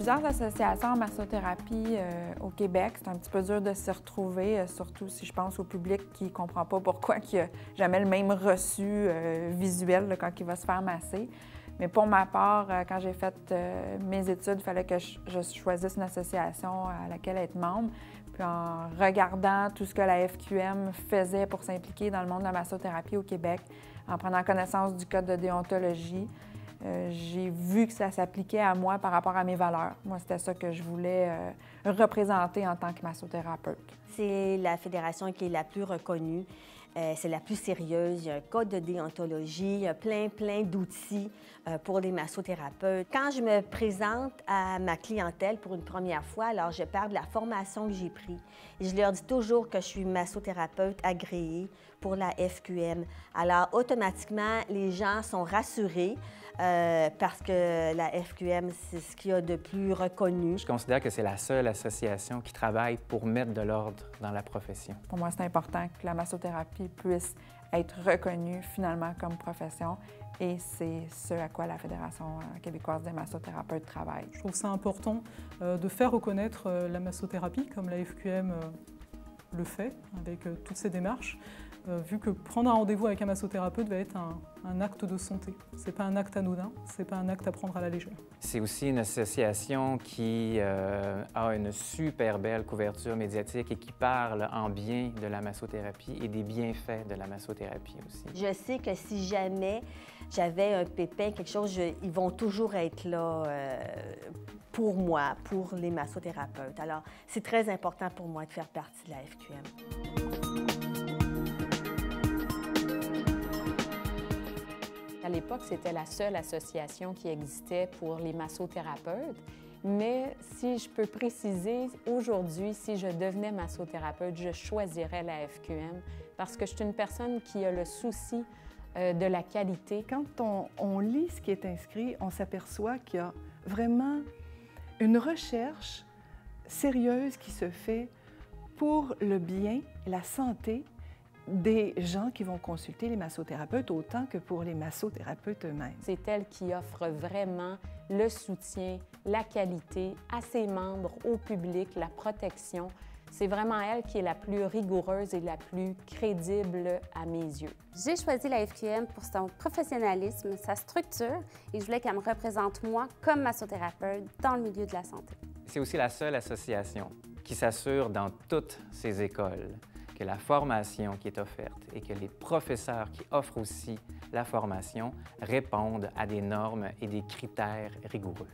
plusieurs associations en massothérapie au Québec. C'est un petit peu dur de se retrouver, surtout si je pense au public qui ne comprend pas pourquoi il n'y a jamais le même reçu visuel là, quand il va se faire masser. Mais pour ma part, quand j'ai fait mes études, il fallait que je choisisse une association à laquelle être membre. Puis en regardant tout ce que la FQM faisait pour s'impliquer dans le monde de la massothérapie au Québec, en prenant connaissance du code de déontologie, j'ai vu que ça s'appliquait à moi par rapport à mes valeurs. Moi, c'était ça que je voulais représenter en tant que massothérapeute. C'est la fédération qui est la plus reconnue. C'est la plus sérieuse. Il y a un code de déontologie, il y a plein d'outils pour les massothérapeutes. Quand je me présente à ma clientèle pour une première fois, alors je parle de la formation que j'ai prise. Et je leur dis toujours que je suis massothérapeute agréée pour la FQM. Alors, automatiquement, les gens sont rassurés parce que la FQM, c'est ce qu'il y a de plus reconnu. Je considère que c'est la seule association qui travaille pour mettre de l'ordre dans la profession. Pour moi, c'est important que la massothérapie puisse être reconnue finalement comme profession et c'est ce à quoi la Fédération québécoise des massothérapeutes travaille. Je trouve ça important de faire reconnaître la massothérapie comme la FQM le fait avec toutes ces démarches, vu que prendre un rendez-vous avec un massothérapeute va être un acte de santé. Ce n'est pas un acte anodin, ce n'est pas un acte à prendre à la légère. C'est aussi une association qui a une super belle couverture médiatique et qui parle en bien de la massothérapie et des bienfaits de la massothérapie aussi. Je sais que si jamais j'avais un pépin, quelque chose, ils vont toujours être là pour moi, pour les massothérapeutes. Alors, c'est très important pour moi de faire partie de la FQM. À l'époque, c'était la seule association qui existait pour les massothérapeutes. Mais si je peux préciser, aujourd'hui, si je devenais massothérapeute, je choisirais la FQM parce que je suis une personne qui a le souci de la qualité. Quand on lit ce qui est inscrit, on s'aperçoit qu'il y a vraiment une recherche sérieuse qui se fait pour le bien, la santé des gens qui vont consulter les massothérapeutes autant que pour les massothérapeutes eux-mêmes. C'est elle qui offre vraiment le soutien, la qualité à ses membres, au public, la protection. C'est vraiment elle qui est la plus rigoureuse et la plus crédible à mes yeux. J'ai choisi la FQM pour son professionnalisme, sa structure, et je voulais qu'elle me représente moi comme massothérapeute dans le milieu de la santé. C'est aussi la seule association qui s'assure dans toutes ses écoles que la formation qui est offerte et que les professeurs qui offrent aussi la formation répondent à des normes et des critères rigoureux.